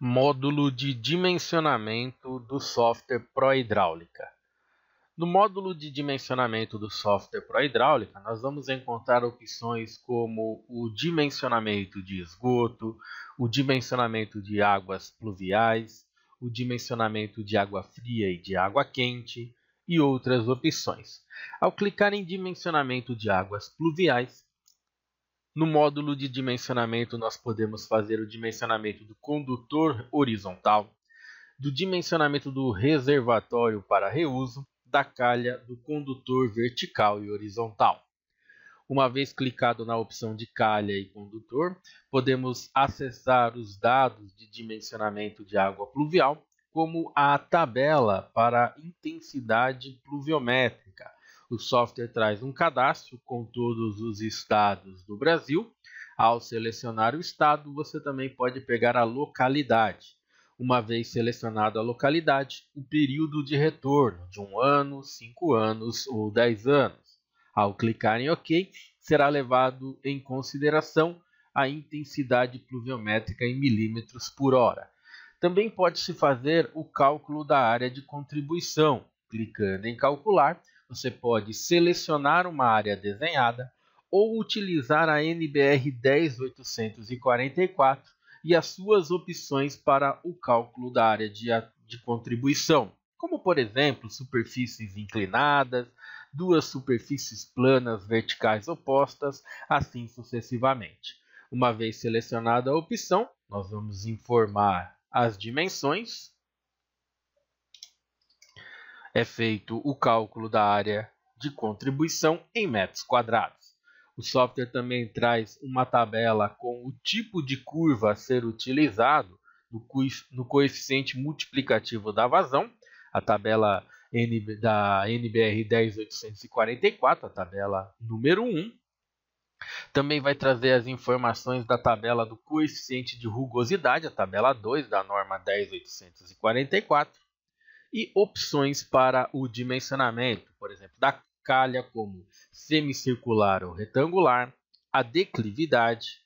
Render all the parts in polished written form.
Módulo de dimensionamento do software Prohidráulica. No módulo de dimensionamento do software Prohidráulica, nós vamos encontrar opções como o dimensionamento de esgoto, o dimensionamento de águas pluviais, o dimensionamento de água fria e de água quente e outras opções. Ao clicar em dimensionamento de águas pluviais, no módulo de dimensionamento, nós podemos fazer o dimensionamento do condutor horizontal, do dimensionamento do reservatório para reuso, da calha do condutor vertical e horizontal. Uma vez clicado na opção de calha e condutor, podemos acessar os dados de dimensionamento de água pluvial, como a tabela para a intensidade pluviométrica. O software traz um cadastro com todos os estados do Brasil. Ao selecionar o estado, você também pode pegar a localidade. Uma vez selecionada a localidade, o período de retorno de 1 ano, 5 anos ou 10 anos. Ao clicar em OK, será levado em consideração a intensidade pluviométrica em milímetros por hora. Também pode-se fazer o cálculo da área de contribuição. Clicando em calcular, você pode selecionar uma área desenhada ou utilizar a NBR 10844 e as suas opções para o cálculo da área de contribuição, como, por exemplo, superfícies inclinadas, duas superfícies planas verticais opostas, assim sucessivamente. Uma vez selecionada a opção, nós vamos informar as dimensões. É feito o cálculo da área de contribuição em metros quadrados. O software também traz uma tabela com o tipo de curva a ser utilizado no coeficiente multiplicativo da vazão, a tabela da NBR 10844, a tabela número 1. Também vai trazer as informações da tabela do coeficiente de rugosidade, a tabela 2 da norma 10844. E opções para o dimensionamento, por exemplo, da calha como semicircular ou retangular, a declividade.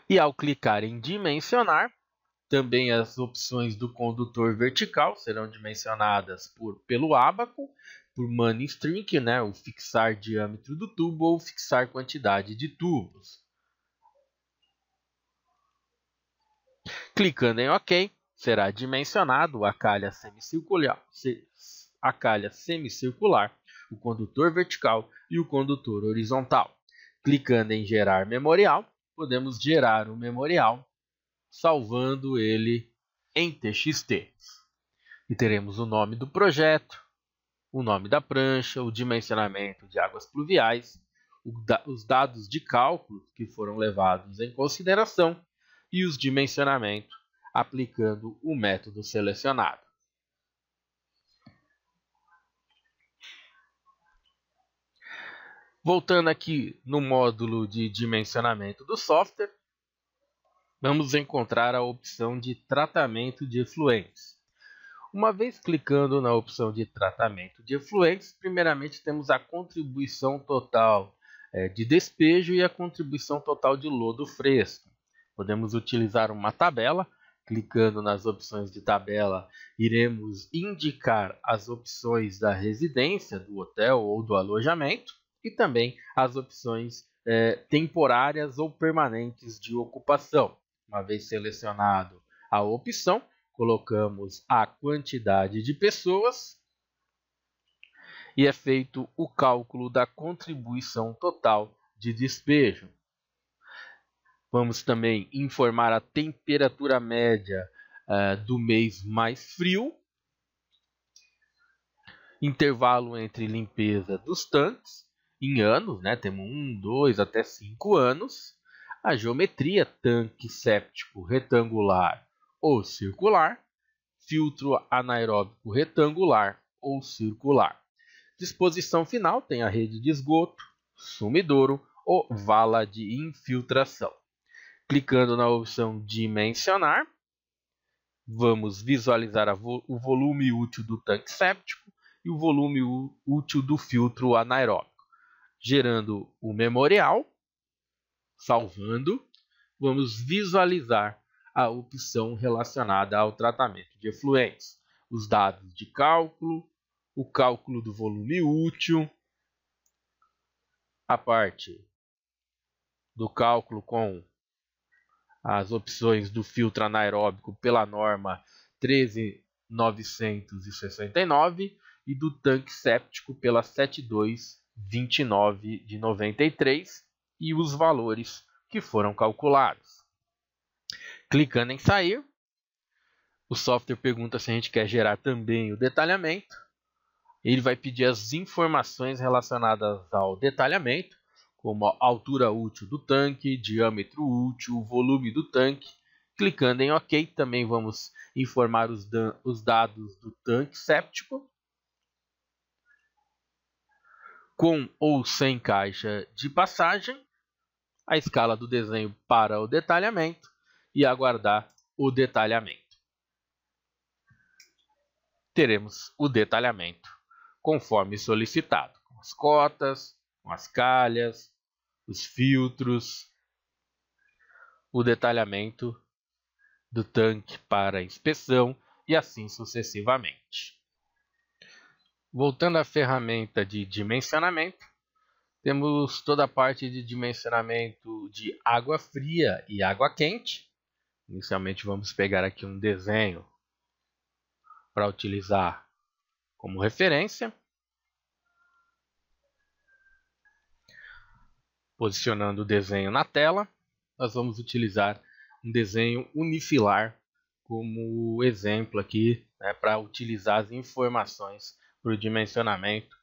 E ao clicar em dimensionar, também as opções do condutor vertical serão dimensionadas pelo ábaco, por Manning-String, o fixar diâmetro do tubo ou fixar quantidade de tubos. Clicando em OK, será dimensionado a calha semicircular, o condutor vertical e o condutor horizontal. Clicando em gerar memorial, podemos gerar o memorial, salvando ele em TXT. E teremos o nome do projeto, o nome da prancha, o dimensionamento de águas pluviais, os dados de cálculo que foram levados em consideração e os dimensionamentos aplicando o método selecionado. Voltando aqui no módulo de dimensionamento do software, vamos encontrar a opção de tratamento de efluentes. Uma vez clicando na opção de tratamento de efluentes, primeiramente temos a contribuição total de despejo e a contribuição total de lodo fresco. Podemos utilizar uma tabela. Clicando nas opções de tabela, iremos indicar as opções da residência, do hotel ou do alojamento e também as opções temporárias ou permanentes de ocupação. Uma vez selecionado a opção, colocamos a quantidade de pessoas e é feito o cálculo da contribuição total de despejo. Vamos também informar a temperatura média do mês mais frio, intervalo entre limpeza dos tanques em anos, temos 1, 2 até 5 anos, a geometria tanque séptico retangular ou circular, filtro anaeróbico retangular ou circular. Disposição final tem a rede de esgoto, sumidouro ou vala de infiltração. Clicando na opção dimensionar, vamos visualizar o volume útil do tanque séptico e o volume útil do filtro anaeróbico, gerando o memorial, salvando. vamos visualizar a opção relacionada ao tratamento de efluentes, os dados de cálculo, o cálculo do volume útil, a parte do cálculo com as opções do filtro anaeróbico pela norma 13969 e do tanque séptico pela 7229 de 93 e os valores que foram calculados. Clicando em sair, o software pergunta se a gente quer gerar também o detalhamento. Ele vai pedir as informações relacionadas ao detalhamento, como a altura útil do tanque, diâmetro útil, volume do tanque. Clicando em OK, também vamos informar os dados do tanque séptico, com ou sem caixa de passagem, a escala do desenho para o detalhamento e aguardar o detalhamento. Teremos o detalhamento conforme solicitado, com as cotas, com as calhas, os filtros, o detalhamento do tanque para inspeção e assim sucessivamente. Voltando à ferramenta de dimensionamento, temos toda a parte de dimensionamento de água fria e água quente. Inicialmente vamos pegar aqui um desenho para utilizar como referência. Posicionando o desenho na tela, nós vamos utilizar um desenho unifilar como exemplo aqui, para utilizar as informações para o dimensionamento,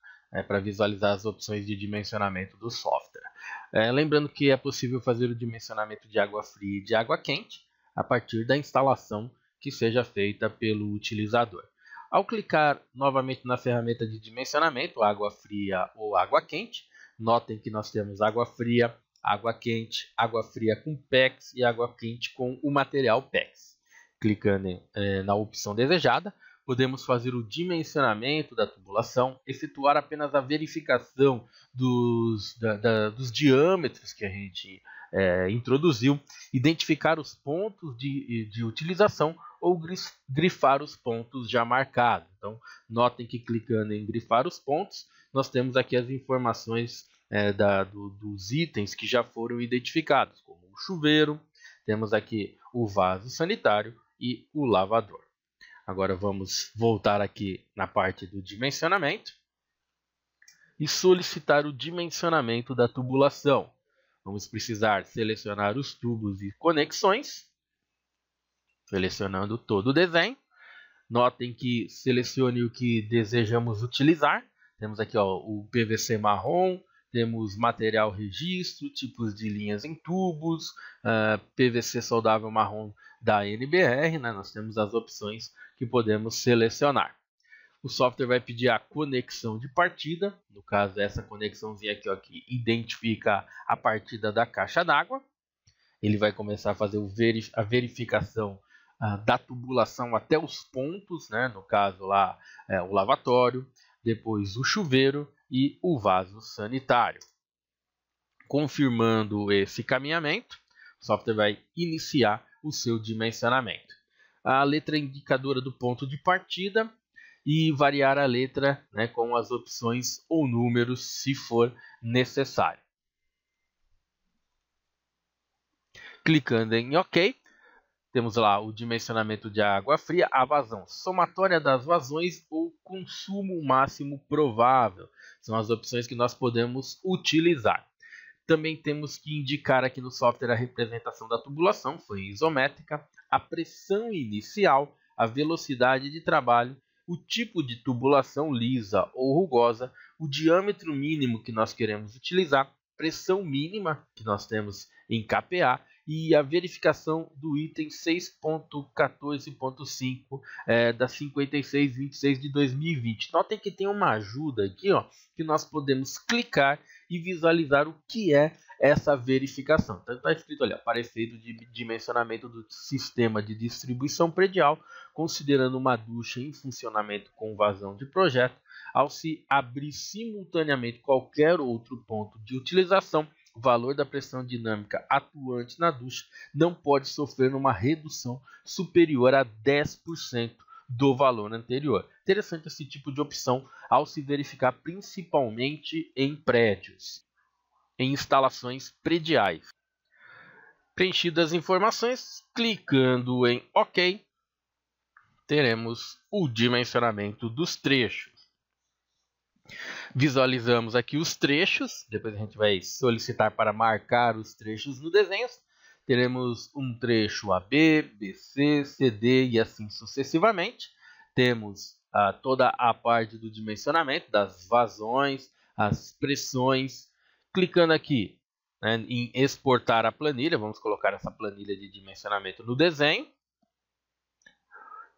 para visualizar as opções de dimensionamento do software. Lembrando que é possível fazer o dimensionamento de água fria e de água quente a partir da instalação que seja feita pelo utilizador. Ao clicar novamente na ferramenta de dimensionamento, água fria ou água quente, notem que nós temos água fria com PEX e água quente com o material PEX. Clicando na opção desejada, podemos fazer o dimensionamento da tubulação, efetuar apenas a verificação dos diâmetros que a gente introduziu, identificar os pontos de utilização ou grifar os pontos já marcados. Então, notem que clicando em grifar os pontos, nós temos aqui as informações dos itens que já foram identificados, como o chuveiro, temos aqui o vaso sanitário e o lavador. Agora vamos voltar aqui na parte do dimensionamento e solicitar o dimensionamento da tubulação. Vamos precisar selecionar os tubos e conexões, selecionando todo o desenho. Notem que selecione o que desejamos utilizar. Temos aqui o PVC marrom, temos material registro, tipos de linhas em tubos, PVC soldável marrom da NBR, nós temos as opções que podemos selecionar. O software vai pedir a conexão de partida, no caso essa conexãozinha aqui, que identifica a partida da caixa d'água. Ele vai começar a fazer a verificação da tubulação até os pontos, no caso lá o lavatório, depois o chuveiro e o vaso sanitário. Confirmando esse caminhamento, o software vai iniciar o seu dimensionamento. A letra indicadora do ponto de partida e variar a letra com as opções ou números se for necessário. Clicando em OK, temos lá o dimensionamento de água fria, a vazão somatória das vazões ou consumo máximo provável. São as opções que nós podemos utilizar. Também temos que indicar aqui no software a representação da tubulação, foi isométrica, a pressão inicial, a velocidade de trabalho, o tipo de tubulação lisa ou rugosa, o diâmetro mínimo que nós queremos utilizar, pressão mínima que nós temos em KPA e a verificação do item 6.14.5 da 5626 de 2020. Notem que tem uma ajuda aqui, que nós podemos clicar e visualizar o que é essa verificação. Então está escrito ali, para efeito de dimensionamento do sistema de distribuição predial, considerando uma ducha em funcionamento com vazão de projeto, ao se abrir simultaneamente qualquer outro ponto de utilização, o valor da pressão dinâmica atuante na ducha não pode sofrer uma redução superior a 10% do valor anterior. Interessante esse tipo de opção ao se verificar principalmente em prédios, em instalações prediais. Preenchidas as informações, clicando em OK, teremos o dimensionamento dos trechos. Visualizamos aqui os trechos, depois a gente vai solicitar para marcar os trechos no desenho. Teremos um trecho AB, BC, CD e assim sucessivamente. Temos toda a parte do dimensionamento, das vazões, as pressões. Clicando aqui, né, em exportar a planilha, vamos colocar essa planilha de dimensionamento no desenho.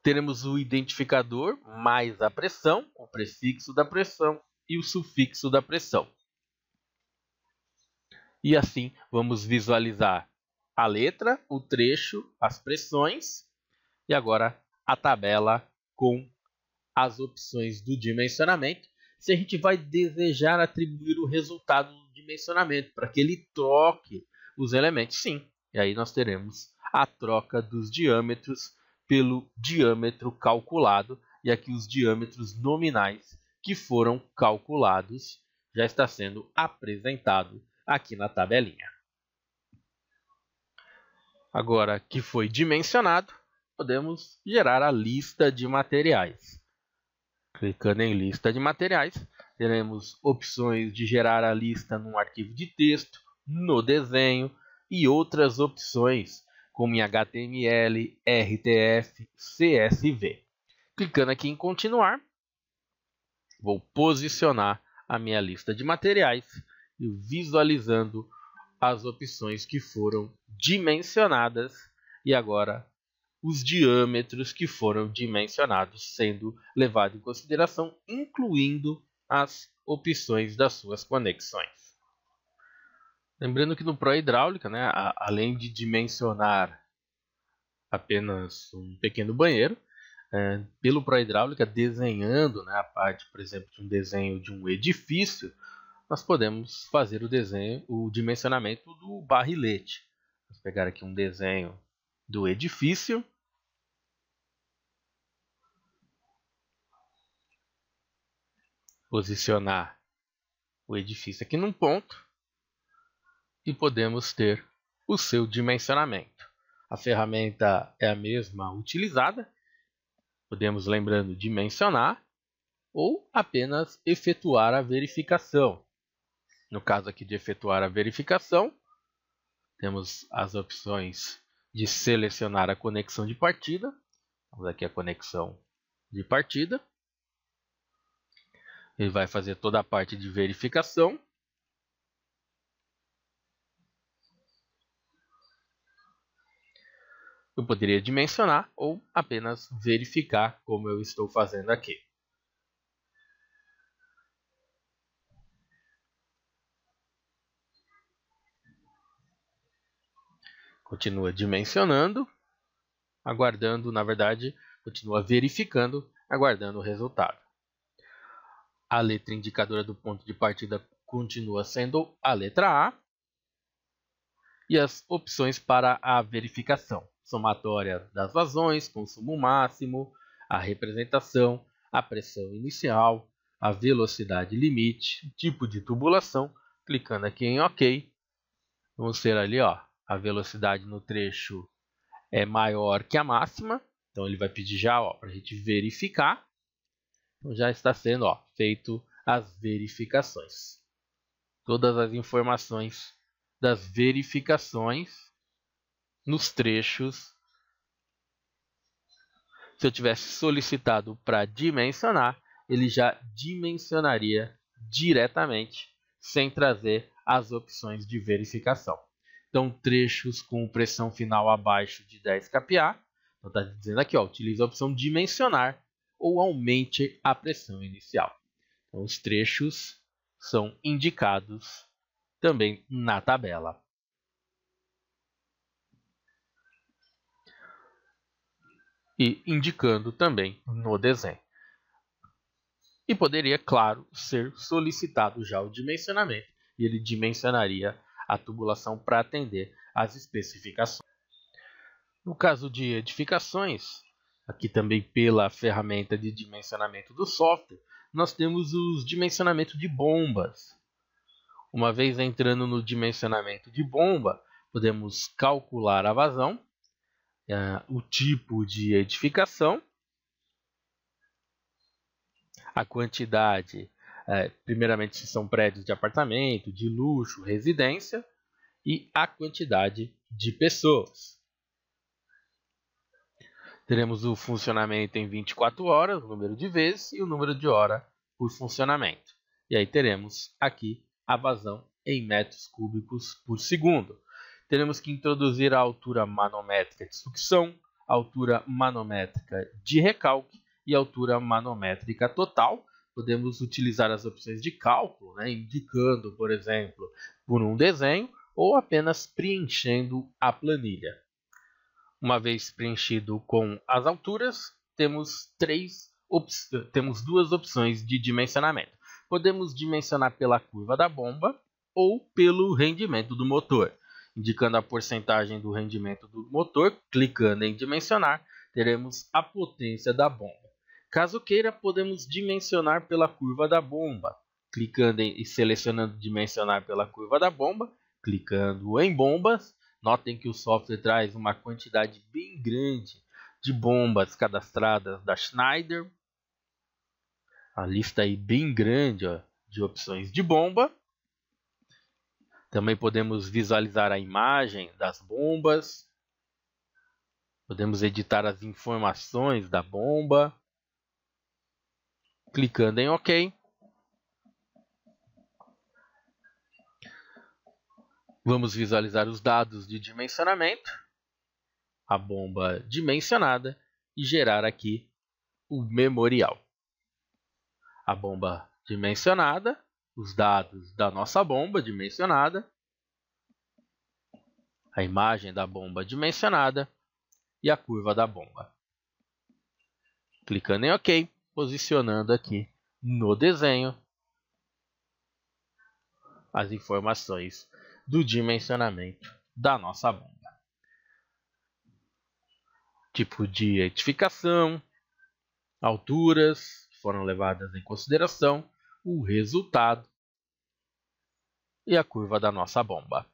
Teremos o identificador mais a pressão, o prefixo da pressão e o sufixo da pressão. E assim vamos visualizar a letra, o trecho, as pressões e agora a tabela com as opções do dimensionamento. Se a gente vai desejar atribuir o resultado do dimensionamento para que ele troque os elementos, sim. E aí nós teremos a troca dos diâmetros pelo diâmetro calculado, e aqui os diâmetros nominais que foram calculados já está sendo apresentado aqui na tabelinha. Agora que foi dimensionado, podemos gerar a lista de materiais. Clicando em lista de materiais, teremos opções de gerar a lista num arquivo de texto, no desenho e outras opções como em HTML, RTF, CSV. Clicando aqui em continuar, vou posicionar a minha lista de materiais e visualizando as opções que foram dimensionadas e agora os diâmetros que foram dimensionados sendo levado em consideração, incluindo as opções das suas conexões. Lembrando que no Prohidráulica, né, além de dimensionar apenas um pequeno banheiro, pelo Prohidráulica, desenhando, né, a parte, por exemplo, de um desenho de um edifício, nós podemos fazer o dimensionamento do barrilete. Vamos pegar aqui um desenho do edifício. Posicionar o edifício aqui num ponto e podemos ter o seu dimensionamento. A ferramenta é a mesma utilizada. Podemos, lembrando, dimensionar ou apenas efetuar a verificação. No caso aqui de efetuar a verificação, temos as opções de selecionar a conexão de partida. Vamos aqui a conexão de partida. Ele vai fazer toda a parte de verificação. Eu poderia dimensionar ou apenas verificar, como eu estou fazendo aqui. Continua dimensionando, aguardando, na verdade, continua verificando, aguardando o resultado. A letra indicadora do ponto de partida continua sendo a letra A. E as opções para a verificação: somatória das vazões, consumo máximo, a representação, a pressão inicial, a velocidade limite, tipo de tubulação. Clicando aqui em OK, vamos ter ali, ó, a velocidade no trecho é maior que a máxima, então ele vai pedir já para a gente verificar. Então já está sendo feito as verificações. Todas as informações das verificações nos trechos. Se eu tivesse solicitado para dimensionar, ele já dimensionaria diretamente, sem trazer as opções de verificação. Então, trechos com pressão final abaixo de 10 kPa, então está dizendo aqui, utilize a opção dimensionar ou aumente a pressão inicial. Então, os trechos são indicados também na tabela. E indicando também no desenho. E poderia, claro, ser solicitado já o dimensionamento, e ele dimensionaria a tubulação para atender às especificações. No caso de edificações, aqui também pela ferramenta de dimensionamento do software, nós temos os dimensionamentos de bombas. Uma vez entrando no dimensionamento de bomba, podemos calcular a vazão, o tipo de edificação, a quantidade, primeiramente se são prédios de apartamento, de luxo, residência, e a quantidade de pessoas. Teremos o funcionamento em 24 horas, o número de vezes, e o número de hora por funcionamento. E aí teremos aqui a vazão em metros cúbicos por segundo. Teremos que introduzir a altura manométrica de sucção, a altura manométrica de recalque e a altura manométrica total. Podemos utilizar as opções de cálculo, indicando, por exemplo, por um desenho ou apenas preenchendo a planilha. Uma vez preenchido com as alturas, temos duas opções de dimensionamento. Podemos dimensionar pela curva da bomba ou pelo rendimento do motor. Indicando a porcentagem do rendimento do motor, clicando em dimensionar, teremos a potência da bomba. Caso queira, podemos dimensionar pela curva da bomba. Clicando e selecionando dimensionar pela curva da bomba, clicando em bombas. Notem que o software traz uma quantidade bem grande de bombas cadastradas da Schneider. A lista aí bem grande de opções de bomba. Também podemos visualizar a imagem das bombas. Podemos editar as informações da bomba. Clicando em OK. Vamos visualizar os dados de dimensionamento, a bomba dimensionada e gerar aqui o memorial. A bomba dimensionada, os dados da nossa bomba dimensionada, a imagem da bomba dimensionada e a curva da bomba. Clicando em OK, posicionando aqui no desenho as informações do dimensionamento da nossa bomba. Tipo de edificação, alturas que foram levadas em consideração, o resultado e a curva da nossa bomba.